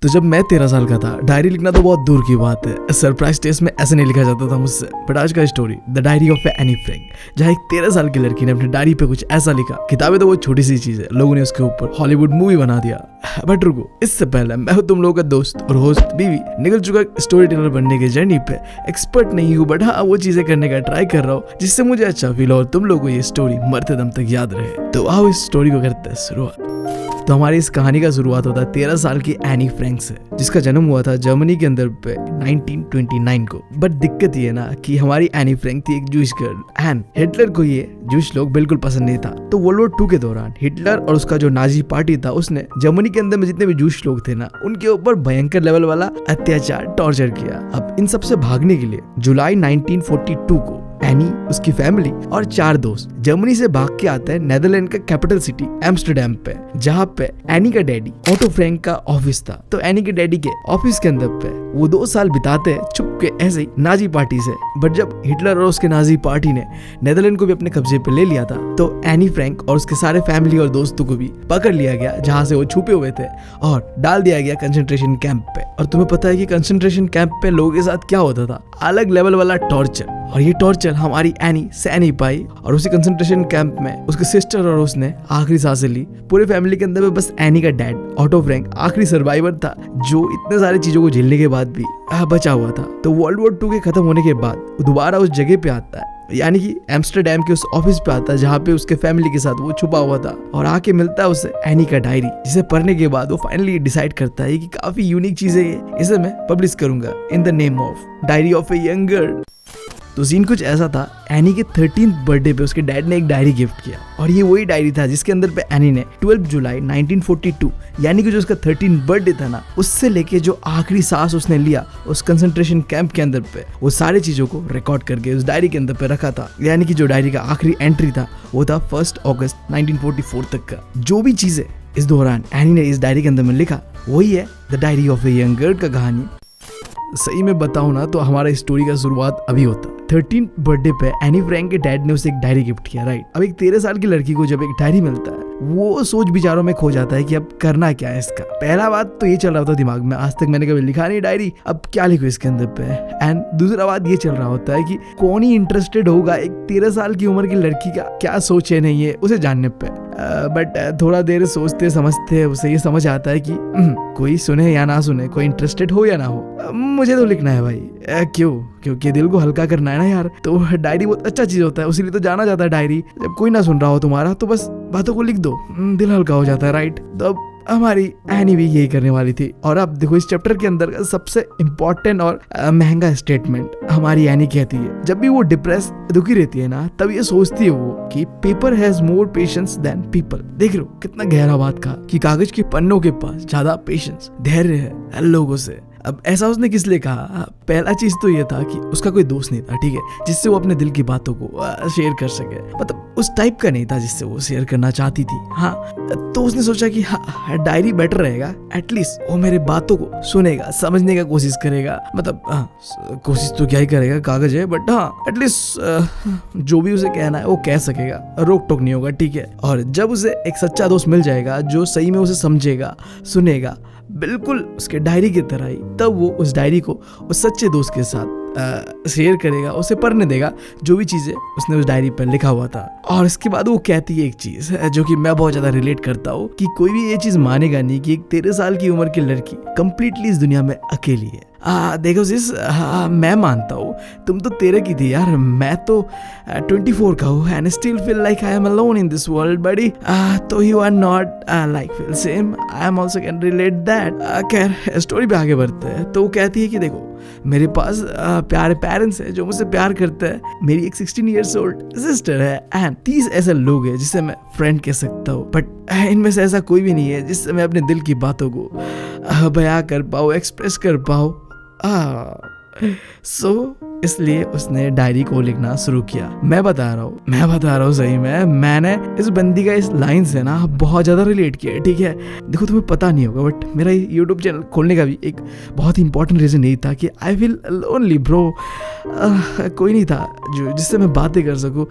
तो जब मैं 13 साल का था, डायरी लिखना तो बहुत दूर की बात है। सरप्राइज टेस्ट में ऐसे नहीं लिखा जाता था मुझसे। बट आज का story the diary of Anne Frank, जहाँ एक 13 साल की लड़की ने अपनी डायरी पे कुछ ऐसा लिखा। किताबें तो वो छोटी सी चीज है, लोगों ने उसके ऊपर हॉलीवुड मूवी बना दिया। बट रुको, इससे पहले मैं हूँ तुम लोगों का दोस्त और होस्ट बीवी, निकल चुका स्टोरी टेलर बनने की जर्नी पे। एक्सपर्ट नहीं हूँ, बट हाँ वो चीजें करने का ट्राई कर रहा हूँ जिससे मुझे अच्छा फील हो और तुम लोगों को ये स्टोरी मरते दम तक याद रहे। तो आओ इस स्टोरी को करते हैं शुरुआत। तो हमारी इस कहानी का शुरुआत होता है 13 साल की एनी फ्रैंक से, जिसका जन्म हुआ था जर्मनी के अंदर पे 1929 को। बट दिक्कत ये ना कि हमारी एनी फ्रैंक थी एक जूश गर्ल एंड हिटलर को ये जूश लोग बिल्कुल पसंद नहीं था। तो वर्ल्ड वॉर 2 के दौरान हिटलर और उसका जो नाजी पार्टी था, उसने जर्मनी के अंदर में जितने भी जूश लोग थे ना, उनके ऊपर भयंकर लेवल वाला अत्याचार, टॉर्चर किया। अब इन सब से भागने के लिए जुलाई 1942 को एनी, उसकी फैमिली और 4 दोस्त जर्मनी से भाग के आते हैं नेदरलैंड का कैपिटल सिटी एम्स्टर्डम पे, जहाँ पे एनी का डैडी ऑटो फ्रैंक का ऑफिस था। तो एनी के डैडी के ऑफिस के अंदर पे वो 2 साल बिताते हैं छुप के ऐसे ही नाजी पार्टी से। बट जब हिटलर और उसके नाजी पार्टी ने नेदरलैंड को भी अपने कब्जे पे ले लिया था, तो एनी फ्रैंक और उसके सारे फैमिली और दोस्तों को भी पकड़ लिया गया, जहाँ से वो छुपे हुए थे, और डाल दिया गया कंसंट्रेशन कैंप पे। और तुम्हें पता है कि कंसंट्रेशन कैंप पे लोगों के साथ क्या होता था? अलग लेवल वाला टॉर्चर। और ये टॉर्चर हमारी एनी सह नहीं पाई, और उसी कंसंट्रेशन कैंप में उसके सिस्टर और उसने आखिरी सांसें ली। पूरे फैमिली के अंदर में बस एनी का डैड ऑटो फ्रैंक आखिरी सर्वाइवर था, जो इतने सारी चीजों को झेलने के बाद भी बचा हुआ था। तो वर्ल्ड वॉर 2 के खत्म होने के बाद वो दोबारा उस जगह पे आता है, यानी कि एम्स्टर्डम के उस ऑफिस पे आता है जहाँ पे उसके फैमिली के साथ वो छुपा हुआ था, और आके मिलता है उसे एनी का डायरी, जिसे पढ़ने के बाद वो फाइनली डिसाइड करता है कि काफी यूनिक चीज है ये, इसे मैं पब्लिश करूंगा in the name of diary of a young girl. तो सीन कुछ ऐसा था, एनी के 13th बर्थडे पे उसके डैड ने एक डायरी गिफ्ट किया, और ये वही डायरी था जिसके अंदर पे एनी ने 12 जुलाई 1942, यानी कि जो उसका 13th बर्थडे था ना, उससे लेके जो आखिरी सांस उसने लिया उस कंसंट्रेशन कैंप के अंदर पे, वो सारी चीजों को रिकॉर्ड करके उस डायरी के अंदर पे रखा था। यानी कि जो डायरी का आखिरी एंट्री था वो था 1 अगस्त 1944 तक का। जो भी चीजें इस दौरान एनी ने इस डायरी के अंदर में लिखा, वही है the diary of a young girl का कहानी। सही में बताऊं ना, तो हमारा स्टोरी का शुरुआत अभी होता है 13th बर्थडे पे एनी फ्रैंक के डैड ने उसे एक डायरी गिफ्ट किया, राइट। अब एक 13 साल की लड़की को जब एक डायरी मिलता है, वो सोच विचारों में खो जाता है कि अब करना क्या है इसका। पहला बात तो ये चल रहा होता दिमाग में, आज तक मैंने कभी लिखा नहीं डायरी, अब क्या लिखूं इसके अंदर पे। एंड दूसरा बात ये चल रहा होता है कि कौन ही इंटरेस्टेड होगा एक 13 साल की उम्र की लड़की का क्या सोच है नहीं है उसे जानने पे। बट थोड़ा देर सोचते समझते उसे ये समझ आता है कि कोई सुने या ना सुने, कोई इंटरेस्टेड हो या ना हो, मुझे तो लिखना है भाई। क्योंकि दिल को हल्का करना है ना यार। तो डायरी बहुत अच्छा चीज होता है, उसीलिए तो जाना जाता है डायरी। जब कोई ना सुन रहा हो तुम्हारा, तो बस बातों को लिख दो, दिल हल्का हो जाता है, राइट। तो अब हमारी एनी भी यही करने वाली थी। और अब देखो, इस चैप्टर के अंदर का सबसे इम्पोर्टेंट और महंगा स्टेटमेंट हमारी एनी कहती है, जब भी वो डिप्रेस दुखी रहती है ना, तब ये सोचती है वो कि paper has more patience than people. देख रहे हो कितना गहरा बात कहा कि कागज के पन्नों के पास ज्यादा पेशेंस, धैर्य है लोगों से। अब ऐसा उसने किस लिए कहा? पहला चीज तो ये था कि उसका कोई दोस्त नहीं था, ठीक है, जिससे वो अपने दिल की बातों को शेयर कर सके। मतलब उस टाइप का नहीं था जिससे वो शेयर करना चाहती थी। हाँ, तो उसने सोचा कि हाँ, डायरी बेटर रहेगा, एटलीस्ट वो मेरे बातों को सुनेगा, समझने का कोशिश करेगा। मतलब कोशिश तो क्या ही करेगा, कागज है, बट हाँ एटलीस्ट जो भी उसे कहना है वो कह सकेगा, रोक टोक नहीं होगा, ठीक है। और जब उसे एक सच्चा दोस्त मिल जाएगा जो सही में उसे समझेगा, सुनेगा, बिल्कुल उसके डायरी की तरह ही, तब वो उस डायरी को उस सच्चे दोस्त के साथ शेयर करेगा, उसे पढ़ने देगा जो भी चीजें उसने उस डायरी पर लिखा हुआ था। और इसके बाद वो कहती है एक चीज जो कि मैं बहुत ज्यादा रिलेट करता हूँ, कि कोई भी ये चीज मानेगा नहीं कि एक 13 साल की उम्र की लड़की कंप्लीटली इस दुनिया में अकेली है। देखो सिस, मैं मानता हूँ तुम तो 13 की थी यार, मैं तो 24 का हूँ, and still feel like I am alone in this world buddy. तो you are not like feel same, I am also can relate that. खैर स्टोरी पे आगे बढ़ते हैं। तो वो कहती है कि देखो, मेरे पास प्यारे पेरेंट्स हैं जो मुझसे प्यार करते हैं, मेरी एक 16 years old सिस्टर है, एंड 30 ऐसे लोग हैं जिसे मैं फ्रेंड कह सकता हूँ। बट इनमें से ऐसा कोई भी नहीं है जिससे मैं अपने दिल की बातों को बयां कर पाऊँ, एक्सप्रेस कर पाऊँ। सो इसलिए उसने डायरी को लिखना शुरू किया। मैं बता रहा हूँ सही में, मैंने इस बंदी का इस लाइन से ना बहुत ज्यादा रिलेट किया है, ठीक है। देखो तुम्हें पता नहीं होगा बट मेरा यूट्यूब चैनल खोलने का भी एक बहुत ही इंपॉर्टेंट रीजन यही था कि आई फील लोनली ब्रो। कोई नहीं था जो जिससे मैं बातें कर सकूं,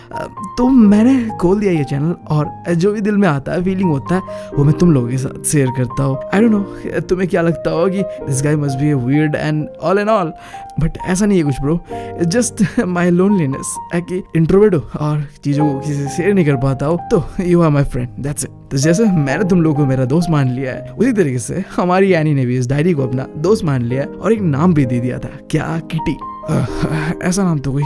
तो मैंने खोल दिया ये चैनल और जो भी दिल में आता है, फीलिंग होता है, वो मैं तुम लोगों के साथ शेयर करता हूँ। आई डोंट नो तुम्हें क्या लगता होगा कि this guy must be weird and all and all, but ऐसा नहीं है कुछ bro. It's just my loneliness है कि इंट्रोवर्ट हो और चीज़ों को किसी से शेयर नहीं कर पाता हो, तो you are my friend, that's it. तो जैसे मैंने तुम लोगों को मेरा दोस्त मान लिया है, उसी तरीके से हमारी एनी ने भी इस डायरी को अपना दोस्त मान लिया है और एक नाम भी दे दिया था। क्या? किटी। ऐसा नाम तो कोई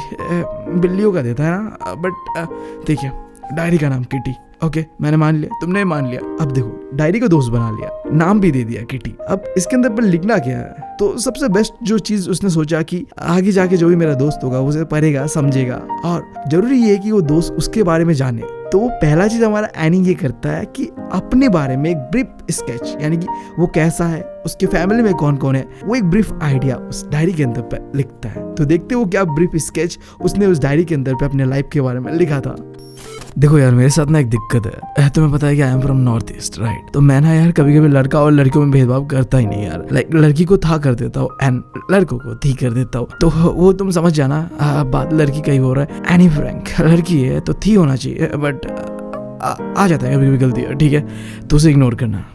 बिल्लियों का देता है ना, बट ठीक है, डायरी का नाम किटी। ओके, मैंने मान लिया, तुमने मान लिया। अब देखो, डायरी को दोस्त बना लिया, नाम भी दे दिया किटी। अब इसके अंदर पर लिखना क्या है? तो सबसे बेस्ट जो चीज उसने सोचा कि आगे जाके जो भी मेरा दोस्त होगा उसे पढ़ेगा, समझेगा, और जरूरी ये है कि वो दोस्त उसके बारे में जाने। तो वो पहला चीज हमारा एनी ये करता है कि अपने बारे में एक ब्रीफ स्केच, यानी कि वो कैसा है, उसके फैमिली में कौन कौन है, वो एक ब्रीफ आइडिया उस डायरी के अंदर पे लिखता है। तो देखते हो क्या ब्रीफ स्केच उसने उस डायरी के अंदर पे अपने लाइफ के बारे में लिखा था। देखो यार, मेरे साथ ना एक दिक्कत है, तुम्हें पता है कि I am from north east, right. तो मैं ना यार कभी कभी लड़का और लड़कियों में भेदभाव करता ही नहीं यार। लाइक लड़की को था कर देता हूँ एंड लड़कों को थी कर देता हूँ। तो वो तुम समझ जाना, बात लड़की का ही हो रहा है। एनी फ्रैंक लड़की है तो थी होना चाहिए, बट आ जाता है कभी कभी गलती है, ठीक है, तो उसे इग्नोर करना।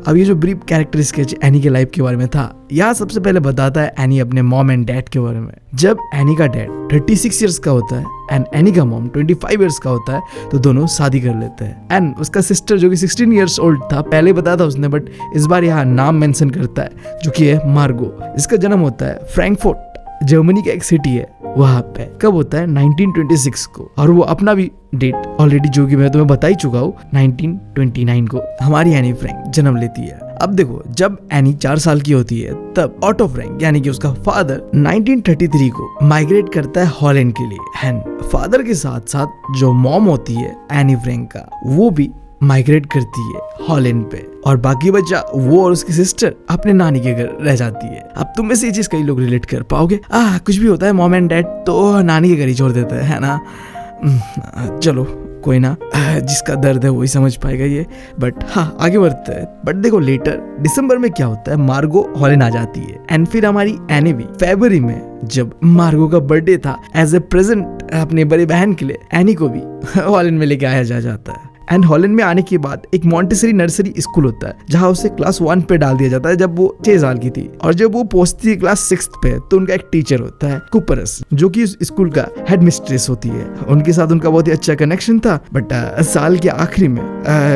अब ये जो ब्रीफ कैरेक्टर स्केच एनी के लाइफ के बारे में था, यहाँ सबसे पहले बताता है एनी अपने मॉम एंड डैड के बारे में। जब एनी का डैड 36 इयर्स का होता है एंड एनी का मॉम 25 इयर्स का होता है, तो दोनों शादी कर लेते हैं। एंड उसका सिस्टर जो कि 16 इयर्स ओल्ड था, पहले बताया था उसने, बट इस बार यहाँ नाम मेंशन करता है, जो कि है मार्गो। इसका जन्म होता है फ्रैंकफर्ट, जर्मनी का एक सिटी है, वहां पे। कब होता है? 1926 को। और वो अपना भी डेट ऑलरेडी जो कि मैं तुम्हें बता ही चुका हूँ, 1929 को हमारी एनी फ्रैंक जन्म लेती है। अब देखो, जब एनी 4 साल की होती है, तब ऑटो फ्रैंक यानी कि उसका फादर 1933 को माइग्रेट करता है हॉलैंड के लिए। एंड फादर के साथ साथ जो मॉम होती है एनी फ्रैंक का, वो भी माइग्रेट करती है हॉलैंड पे, और बाकी बच्चा वो और उसकी सिस्टर अपने नानी के घर रह जाती है। अब तुम में से ये चीज कई लोग रिलेट कर पाओगे, कुछ भी होता है मॉम एंड डैड तो नानी के घर ही छोड़ देते हैं, है ना। चलो कोई ना, जिसका दर्द है वही समझ पाएगा ये। बट हाँ, आगे बढ़ते हैं। बट देखो, लेटर दिसंबर में क्या होता है, मार्गो हॉलैंड आ जाती है। एंड फिर हमारी एनी भी फरवरी में, जब मार्गो का बर्थडे था, एज ए प्रेजेंट अपने बड़ी बहन के लिए एनी को भी हॉलैंड में लेके आया जाता है। एंड हॉलैंड में आने के बाद एक मॉन्टेसरी नर्सरी स्कूल होता है, जहाँ उसे क्लास 1 पे डाल दिया जाता है जब वो 6 साल की थी। और जब वो पहुंचती है क्लास 6 पे, तो उनका एक टीचर होता है कुपरस, जो कि इस स्कूल का हेड मिस्ट्रेस होती है। उनके साथ उनका बहुत ही अच्छा कनेक्शन था। बट साल के आखिरी में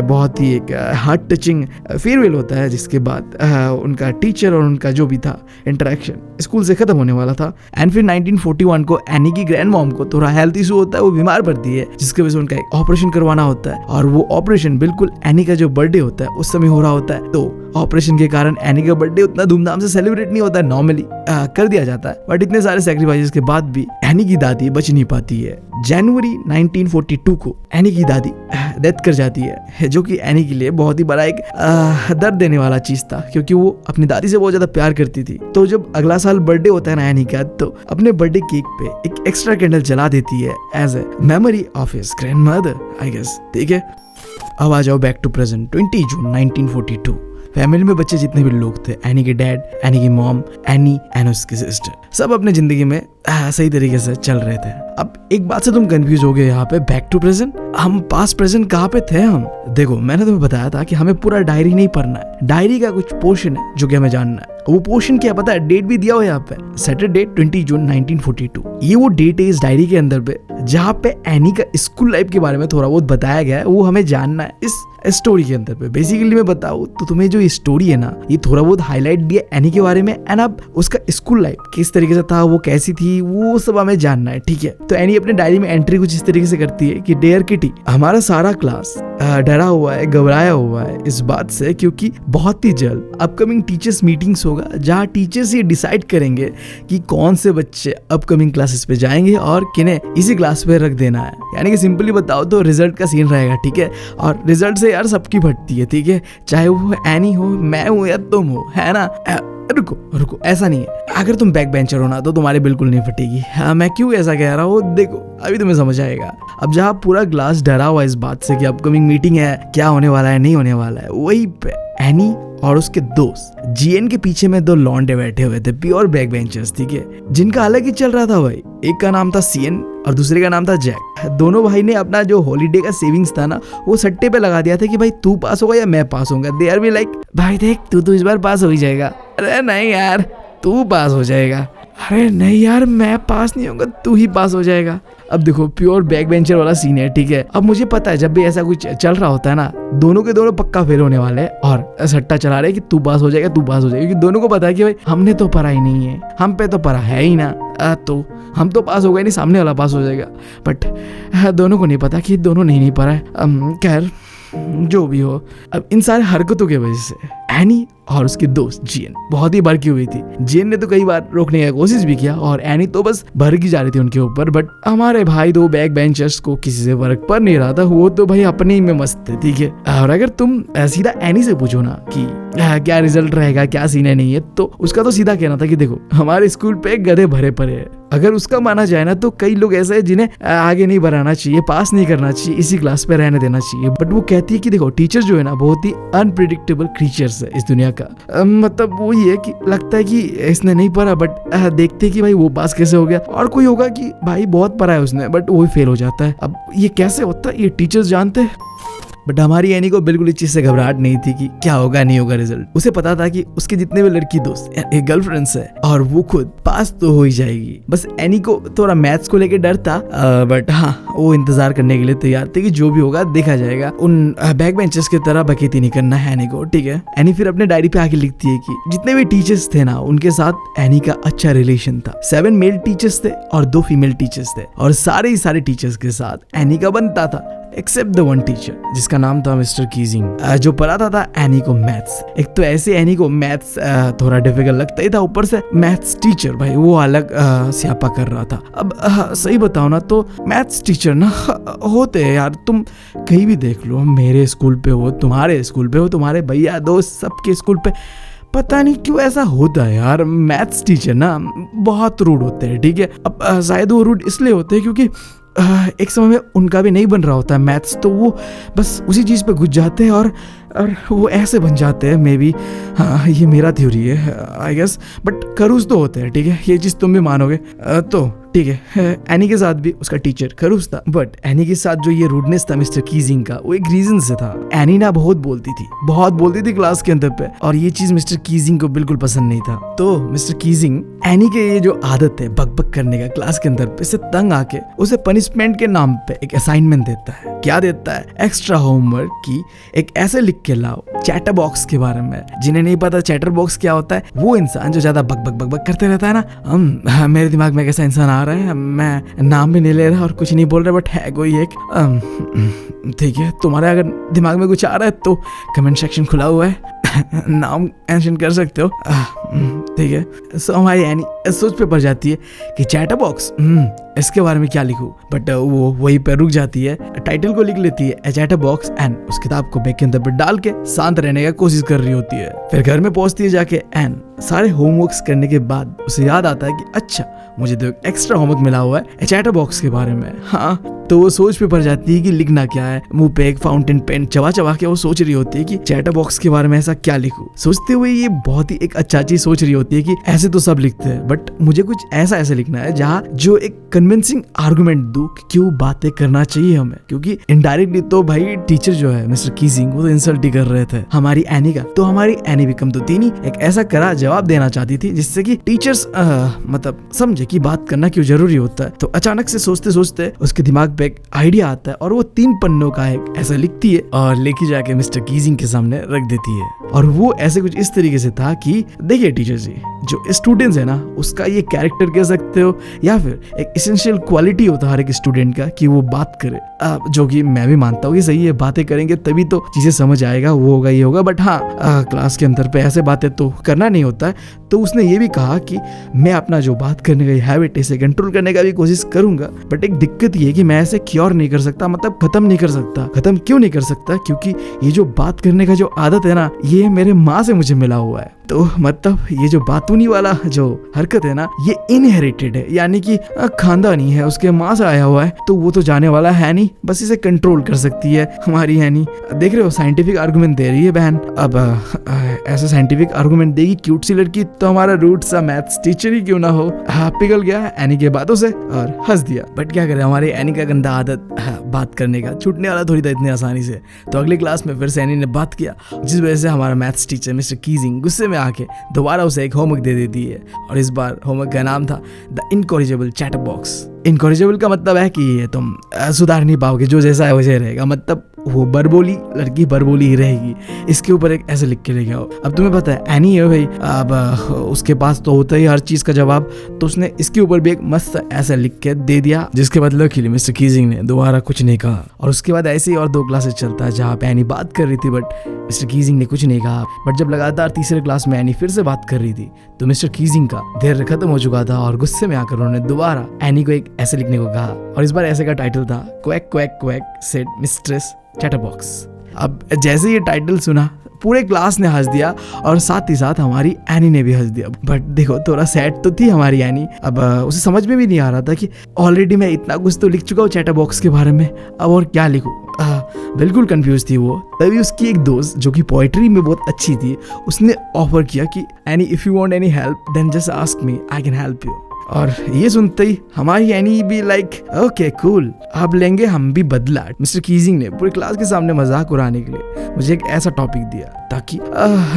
बहुत ही एक हार्ट टचिंग फेयरवेल होता है, जिसके बाद उनका टीचर और उनका जो भी था इंटरेक्शन स्कूल से खत्म होने वाला था। एंड फिर 1941 को एनी की ग्रैंड मॉम को थोड़ा हेल्थ इशू होता है, वो बीमार पड़ती है, जिसकी वजह से उनका एक ऑपरेशन करवाना होता है। और वो ऑपरेशन बिल्कुल एनी का जो बर्थडे होता है उस समय हो रहा होता है। तो ऑपरेशन के कारण एनी का बर्थडे उतना धूमधाम से सेलिब्रेट नहीं होता है, नॉर्मली कर दिया जाता है। बट इतने सारे सैक्रिफाइसेस के बाद भी एनी की दादी बच नहीं पाती है। जनवरी 1942 को एनी की दादी डेथ कर जाती है, जो कि एनी के लिए बहुत ही बड़ा एक दर्द देने वाला चीज था, क्योंकि वो अपनी दादी से बहुत ज्यादा प्यार करती थी। तो जब अगला साल बर्थडे होता है ना एनी का, तो अपने बर्थडे केक पे एक एक्स्ट्रा कैंडल जला देती है as a memory of his grandmother, I guess, ठीक है। अब आ जाओ back to present, 20 June 1942। Family में बच्चे जितने भी लोग थे, एनी के डैड, एनी की मॉम, एनी एंड उसकी सिस्टर, सब अपने जिंदगी में सही तरीके से चल रहे थे। अब एक बात से तुम कंफ्यूज हो गए यहाँ पे, बैक टू प्रेजेंट, हम पास्ट प्रेजेंट कहाँ पे थे हम? देखो, मैंने तुम्हें बताया था कि हमें पूरा डायरी नहीं पढ़ना है, डायरी का कुछ पोर्शन है जो कि हमें जानना है। वो पोर्शन क्या पता है? डेट भी दिया हुआ है यहाँ पे, सैटरडे 20 जून 1942। ये वो डेट है इस डायरी के अंदर पे, जहाँ पे एनी का स्कूल लाइफ के बारे में थोड़ा बहुत बताया गया है, वो हमें जानना है इस स्टोरी के अंदर पे। बेसिकली मैं बताऊँ तो तुम्हें जो स्टोरी है ना, ये थोड़ा बहुत हाईलाइट दिया एनी के बारे में, एंड अब उसका स्कूल लाइफ किस तरीके से था, वो कैसी थी, वो सब हमें जानना है, ठीक है। तो एनी अपने डायरी में एंट्री कुछ इस तरीके से करती है कि डियर किटी, हमारा सारा क्लास डरा हुआ है, घबराया हुआ है इस बात से, क्योंकि बहुत ही जल्द अपकमिंग टीचर्स मीटिंग्स होगा, जहाँ टीचर्स ये डिसाइड करेंगे कि कौन से बच्चे अपकमिंग क्लासेस पे जाएंगे और किन्हें इसी क्लास पे रख देना है। यानी कि सिंपली बताओ तो रिजल्ट का सीन रहेगा, ठीक है। और रिजल्ट से यार सबकी फटती है, ठीक है, चाहे वो एनी हो, मैं हूँ या तुम हो, है ना। रुको रुको, ऐसा नहीं है। अगर तुम बैक बेंचर हो ना तो तुम्हारी बिल्कुल नहीं फटेगी। हाँ, मैं क्यों ऐसा कह रहा हूँ देखो, अभी तुम्हें समझ आएगा। अब जहाँ पूरा क्लास डरा हुआ इस बात से कि अपकमिंग मीटिंग है, क्या होने वाला है नहीं होने वाला है, वहीं पे एनी और उसके दोस्त जीएन के पीछे में दो लौंडे बैठे हुए थे, प्योर बैक बेंचर्स, ठीक है, जिनका अलग ही चल रहा था भाई। एक का नाम था सीएन और दूसरे का नाम था जैक। दोनों भाई ने अपना जो हॉलीडे का सेविंग्स था ना, वो सट्टे पे लगा दिया था कि भाई तू पास होगा या मैं पास होऊंगा। दे आर बी लाइक, भाई देख तू तो इस बार पास हो ही जाएगा। अरे नहीं यार, तू पास हो जाएगा। अरे नहीं यार, मैं पास नहीं होऊंगा, तू ही पास हो जाएगा। अब देखो, प्योर बैक बेंचर वाला सीन है, ठीक है। अब मुझे पता है जब भी ऐसा कुछ चल रहा होता है ना, दोनों के दोनों पक्का फेल होने वाले हैं और सट्टा चला रहे हैं कि तू पास हो जाएगा, तू पास हो जाएगा, क्योंकि दोनों को पता है कि भाई हमने तो पढ़ा ही नहीं है, हम पे तो पढ़ा है ही ना, तो हम तो पास हो गए नहीं, सामने वाला पास हो जाएगा। बट दोनों को नहीं पता कि दोनों नहीं पढ़ा है। खैर जो भी हो, अब इन सारे हरकतों की वजह से एनी और उसके दोस्त जीएन बहुत ही भड़की हुई थी। जीएन ने तो कई बार रोकने की कोशिश भी किया और एनी तो बस भड़की जा रही थी उनके ऊपर। बट हमारे भाई दो बैक बेंचर्स को किसी से फर्क पड़ नहीं रहा था, वो तो भाई अपने ही में मस्त थे, ठीक है। और अगर तुम सीधा एनी से पूछो ना कि क्या रिजल्ट रहेगा, क्या सीन है नहीं है, तो उसका तो सीधा कहना था कि देखो हमारे स्कूल पे गधे भरे पड़े हैं। अगर उसका माना जाए ना तो कई लोग ऐसे हैं जिन्हें आगे नहीं बढ़ाना चाहिए, पास नहीं करना चाहिए, इसी क्लास पे रहने देना चाहिए। बट वो कहती है कि देखो टीचर जो है ना, बहुत ही अनप्रिडिक्टेबल क्रीचर्स है इस दुनिया का। मतलब वो ये है कि लगता है कि इसने नहीं पढ़ा, बट देखते कि भाई वो पास कैसे हो गया। और कोई होगा कि भाई बहुत पढ़ा है उसने, बट वो फेल हो जाता है। अब ये कैसे होता है, ये टीचर्स जानते हैं। बट हमारी एनी को बिल्कुल इस चीज से घबराहट नहीं थी कि क्या होगा नहीं होगा रिजल्ट। उसे पता था कि उसके जितने भी लड़की दोस्त, एक गर्लफ्रेंड्स है और वो खुद पास तो हो ही जाएगी। बस एनी को थोड़ा मैथ्स को लेके डर था, बट हाँ वो इंतजार करने के लिए तैयार थे कि जो भी होगा देखा जाएगा। उन बैक बेंचर्स की तरह बकेती नहीं करना है एनी को, ठीक है। एनी फिर अपने डायरी पे आके लिखती है कि जितने भी टीचर्स थे ना, उनके साथ एनी का अच्छा रिलेशन था। 7 मेल टीचर्स थे और 2 फीमेल टीचर्स थे, और सारे टीचर्स के साथ एनी का बनता था, एक्सेप्ट द वन टीचर जिसका नाम था मिस्टर कीजिंग, जो पढ़ाता था एनी को मैथ्स। एक तो ऐसे एनी को मैथ्स थोड़ा डिफिकल्ट लगता ही था, ऊपर से मैथ्स टीचर भाई वो अलग स्यापा कर रहा था। अब सही बताओ ना तो मैथ्स टीचर ना होते हैं यार, तुम कहीं भी देख लो, मेरे स्कूल पे हो, तुम्हारे स्कूल पे हो, तुम्हारे भैया दोस्त सबके स्कूल पे, पता नहीं क्यों ऐसा होता है यार। मैथ्स टीचर ना बहुत रूड होते हैं, ठीक है। अब शायद वो रूड इसलिए होते हैं क्योंकि एक समय में उनका भी नहीं बन रहा होता है मैथ्स, तो वो बस उसी चीज़ पे घुस जाते हैं और वो ऐसे बन जाते हैं। मे बी हाँ, ये मेरा थ्योरी है आई गेस, बट खरूज तो होते हैं, ठीक है, ये चीज़ तुम भी मानोगे तो ठीक है। एनी के साथ भी उसका टीचर खरूज था, बट एनी के साथ जो ये रूडनेस था मिस्टर कीजिंग का, वो एक रीजन से था। एनी ना बहुत बोलती थी क्लास के अंदर पे, और ये चीज मिस्टर कीजिंग को बिल्कुल पसंद नहीं था। तो मिस्टर कीजिंग एनी के ये जो आदत है बक करने का क्लास के अंदर पे, से तंग आके उसे पनिशमेंट के नाम पे एक असाइनमेंट देता है। क्या देता है? एक्स्ट्रा होमवर्क की एक ऐसे लिख के लाओ चैटर बॉक्स के बारे में। जिन्हें नहीं पता चैटर बॉक्स क्या होता है, वो इंसान जो ज्यादा बक करते रहता है ना। मेरे दिमाग में कैसा इंसान आ रहा है, मैं नाम भी नहीं ले रहा और कुछ नहीं बोल रहा, बट है कोई एक, ठीक है। तुम्हारे अगर दिमाग में कुछ आ रहा है तो कमेंट सेक्शन खुला हुआ है, नाम मेंशन कर सकते हो, ठीक है। सो हमारी एनी सोच पे पड़ जाती है कि चैटर बॉक्स, इसके बारे में क्या लिखूं, बट वो वहीं पे रुक जाती है। टाइटल को लिख लेती है ए चैटर बॉक्स एंड उस किताब को बैग के अंदर पे डाल के शांत रहने का कोशिश कर रही होती है। फिर घर में पहुंचती है जाके एंड सारे होमवर्क्स करने के बाद उसे याद आता है कि अच्छा मुझे तो एक्स्ट्रा होमवर्क मिला हुआ है ए चैटर बॉक्स के बारे में। हाँ, तो वो सोच पे पड़ जाती है कि लिखना क्या है। मुंह पे एक फाउंटेन पेन चबा के वो सोच रही होती है कि चैटर बॉक्स के बारे में ऐसा क्या लिखूं। सोचते हुए ये बहुत ही एक अच्छा चीज सोच रही होती है कि ऐसे तो सब लिखते हैं, बट मुझे कुछ ऐसा लिखना है जहाँ जो एक कन्विंसिंग आर्गुमेंट दूं कि क्यों बातें करना चाहिए हमें, क्योंकि इनडायरेक्टली तो भाई टीचर जो है मिस्टर कीजिंग वो तो इंसल्ट ही कर रहे थे हमारी एनी का। तो हमारी एनी भी कम तो थी नहीं, एक ऐसा कड़ा जवाब देना चाहती थी जिससे कि टीचर्स मतलब समझे कि बात करना क्यों जरूरी होता है। तो अचानक से सोचते उसके दिमाग पे एक आइडिया आता है और वो 3 पन्नों का एक ऐसा लिखती है और लेके जाके मिस्टर कीजिंग के सामने रख देती है। और वो ऐसे कुछ इस तरीके से था कि देखिए टीचर जी, जो स्टूडेंट्स है ना उसका ये कैरेक्टर कह सकते हो या फिर एक एसेंशियल क्वालिटी होता है हर एक स्टूडेंट का कि वो बात करे, जो कि मैं भी मानता हूँ कि सही है। बातें करेंगे तभी तो चीजें समझ आएगा, वो होगा ये होगा, बट हाँ क्लास के अंदर पे ऐसे बातें तो करना नहीं होता है। तो उसने ये भी कहा कि मैं अपना जो बात करने का हैबिट है इसे कंट्रोल करने का भी कोशिश करूंगा, बट एक दिक्कत ये है कि मैं ऐसे क्योर नहीं कर सकता, मतलब खत्म नहीं कर सकता। खत्म क्यों नहीं कर सकता? क्योंकि ये जो बात करने का जो आदत है ना, ये मेरे माँ से मुझे मिला हुआ है। तो मतलब ये जो बातूनी वाला जो हरकत है ना, ये इनहेरिटेड है, यानी कि खानदानी है, उसके माँ से आया हुआ है, तो वो तो जाने वाला है नहीं, बस इसे कंट्रोल कर सकती है हमारी हैनी। देख रहे हो साइंटिफिक आर्गुमेंट दे रही है बहन। अब ऐसा साइंटिफिक आर्गुमेंट देगी क्यूट सी लड़की, तो हमारा रूट सा मैथ्स टीचर ही क्यों ना हो। पिघल गया एनी के बातों से और हंस दिया। बट क्या करें, हमारे एनी का गंदा आदत बात करने का छूटने वाला थोड़ी था इतनी आसानी से। तो अगली क्लास में फिर से एनी ने बात किया, जिस वजह से हमारा मैथ्स टीचर मिस्टर कीजिंग गुस्से में आके दोबारा उसे एक होमवर्क दे देती है। और इस बार होमवर्क का नाम था द इनकॉरिजेबल चैटर बॉक्स। इनकॉरिजेबल का मतलब है कि तुम सुधार नहीं पाओगे, जो जैसा है वैसे रहेगा, मतलब वो बरबोली लड़की बरबोली ही रहेगी। इसके ऊपर एक ऐसे लिख के लेके आओ। अब तुम्हें पता है एनी है भाई, अब उसके पास तो होता ही हर चीज का जवाब, तो उसने इसके ऊपर भी एक मस्त ऐसा लिख के दे दिया, जिसके बदले के लिए मिस्टर कीजिंग ने दोबारा कुछ नहीं कहा। और उसके बाद ऐसे ही और 2 क्लासेस चलता है जहाँ पे एनी बात कर रही थी, बट मिस्टर कीजिंग ने कुछ नहीं कहा। बट जब लगातार तीसरे क्लास में एनी फिर से बात कर रही थी, तो मिस्टर कीजिंग का धैर्य खत्म हो चुका था और गुस्से में आकर उन्होंने दोबारा एनी को एक ऐसे लिखने को कहा। और इस बार ऐसे का टाइटल था quack quack quack said mistress chatterbox. अब जैसे ये टाइटल सुना, पूरे क्लास ने हंस दिया और साथ ही साथ हमारी एनी ने भी हंस दिया। बट देखो थोड़ा सैड तो थी हमारी एनी। अब उसे समझ में भी नहीं आ रहा था कि ऑलरेडी मैं इतना कुछ तो लिख चुका हूँ चैटर बॉक्स के बारे में, अब और क्या लिखूं। बिल्कुल कंफ्यूज थी वो। तभी उसकी एक दोस्त जो कि पोएट्री में बहुत अच्छी थी, उसने ऑफर किया कि Anne if you want any help then just ask me, I can help you. और ये सुनते ही हमारी एनी भी लाइक ओके कूल, अब लेंगे हम भी बदला। मिस्टर कीजिंग ने पूरी क्लास के सामने मजाक उड़ाने के लिए मुझे एक ऐसा टॉपिक दिया ताकि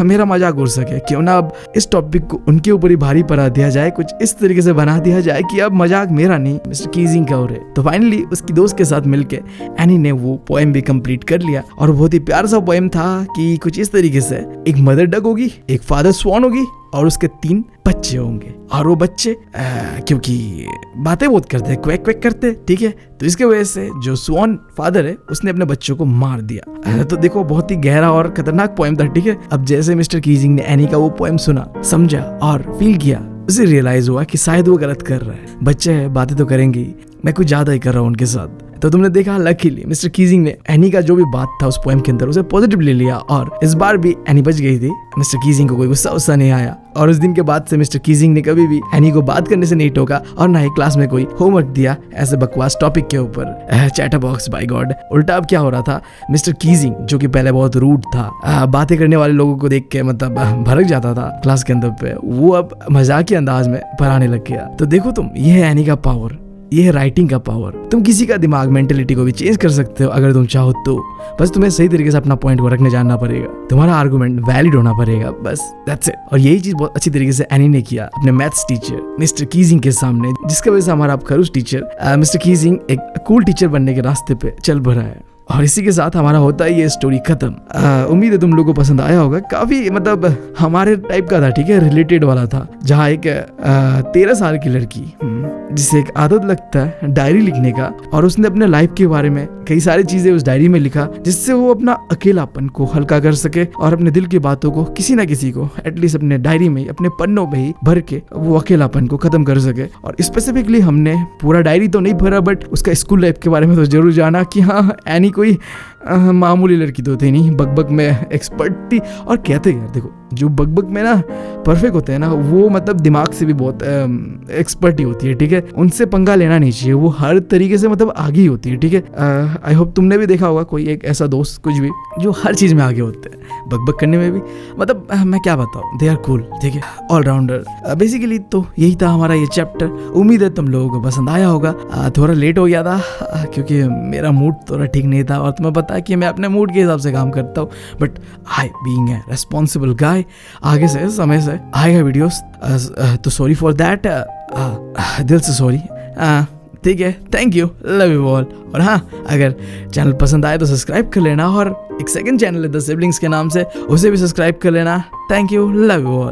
मेरा मजाक उड़ सके। क्यों ना अब इस टॉपिक को उनके ऊपर ही भारी पड़ा दिया जाए, कुछ इस तरीके से बना दिया जाए कि अब मजाक मेरा नहीं मिस्टर कीजिंग का हो रहे। तो फाइनली उसकी दोस्त के साथ मिलके एनी ने वो पोएम भी कंप्लीट कर लिया। और बहुत ही प्यारा सा पोएम था कि कुछ इस तरीके से एक मदर डक होगी, एक फादर स्वान होगी और उसके 3 बच्चे होंगे। और वो बच्चे क्योंकि बातें बहुत करते हैं, क्वैक क्वैक करते हैं, ठीक है, तो इसके वजह से जो स्वान फादर है उसने अपने बच्चों को मार दिया। तो देखो बहुत ही गहरा और खतरनाक पोएम था, ठीक है। अब जैसे मिस्टर कीजिंग ने एनी का वो पोएम सुना, समझा और फील किया, उसे रियलाइज हुआ कि शायद वो गलत कर रहा है। बच्चे हैं, बातें तो करेंगे ही, मैं कुछ ज्यादा ही कर रहा हूँ उनके साथ। तो तुमने देखा लकीली मिस्टर कीजिंग ने एनी का जो भी बात था उस पोएम के अंदर उसे पॉजिटिव ले लिया और इस बार भी एनी बच गई थी। मिस्टर कीजिंग को कोई गुस्सा नहीं आया और उस दिन के बाद से मिस्टर कीजिंग ने कभी भी एनी को बात करने से नहीं टोका और ना ही क्लास में कोई होमवर्क दिया ऐसे बकवास टॉपिक के ऊपर। Chatterbox by God. उल्टा अब क्या हो रहा था, मिस्टर कीजिंग जो कि पहले बहुत रूड था, बातें करने वाले लोगों को देख के मतलब भड़क जाता था क्लास के अंदर पे, वो अब मजाकी अंदाज में पढ़ाने लग गया। तो देखो तुम, ये है एनी का पावर, ये है राइटिंग का पावर। तुम किसी का दिमाग मेंटेलिटी को भी चेंज कर सकते हो अगर तुम चाहो तो। बस तुम्हें सही तरीके से अपना पॉइंट को रखने जानना पड़ेगा, तुम्हारा आर्गुमेंट वैलिड होना पड़ेगा, बस दैट्स इट। और यही चीज बहुत अच्छी तरीके से एनी ने किया अपने मैथ्स टीचर मिस्टर कीजिंग के सामने, जिसकी वजह से हमारा अब खरूस टीचर मिस्टर कीजिंग एक कूल टीचर बनने के रास्ते पे चल पड़ा है। और इसी के साथ हमारा होता है ये स्टोरी खत्म। उम्मीद है तुम लोगों को पसंद आया होगा। काफी मतलब हमारे टाइप का था, ठीक है, रिलेटेड वाला था, जहाँ एक 13 साल की लड़की जिसे एक आदत लगता है डायरी लिखने का, और उसने अपने लाइफ के बारे में कई सारी चीजें उस डायरी में लिखा जिससे वो अपना अकेलापन को हल्का कर सके और अपने दिल की बातों को किसी ना किसी को एटलीस्ट अपने डायरी में, अपने पन्नों में ही भर के वो अकेलापन को खत्म कर सके। और स्पेसिफिकली हमने पूरा डायरी तो नहीं भरा, बट उसका स्कूल लाइफ के बारे में तो जरूर जाना कि हाँ एनी कोई मामूली लड़की तो थी नहीं, बकबक में एक्सपर्ट थी। और कहते यार देखो, जो बकबक में ना परफेक्ट होते हैं ना, वो मतलब दिमाग से भी बहुत एक्सपर्ट ही होती है, ठीक है। उनसे पंगा लेना नहीं चाहिए, वो हर तरीके से मतलब आगे ही होती है, ठीक है। आई होप तुमने भी देखा होगा कोई एक ऐसा दोस्त कुछ भी जो हर चीज में आगे होते हैं, बकबक करने में भी, मतलब मैं क्या बताऊँ, दे आर कूल, ठीक है, ऑलराउंडर। बेसिकली तो यही था हमारा ये चैप्टर। उम्मीद है तुम लोगों को पसंद आया होगा। थोड़ा लेट हो गया था क्योंकि मेरा मूड थोड़ा ठीक नहीं था, और तुम्हें पता है कि मैं अपने मूड के हिसाब से काम करता हूँ, but I being a responsible guy आगे से समय से आएगा वीडियोस, तो सॉरी फॉर दैट, दिल से सॉरी, ठीक है। Thank you, love you all. और हाँ, अगर चैनल पसंद आए तो सब्सक्राइब कर लेना, और एक सेकंड चैनल है द सिबलिंग्स के नाम से, उसे भी सब्सक्राइब कर लेना। Thank you, love you all.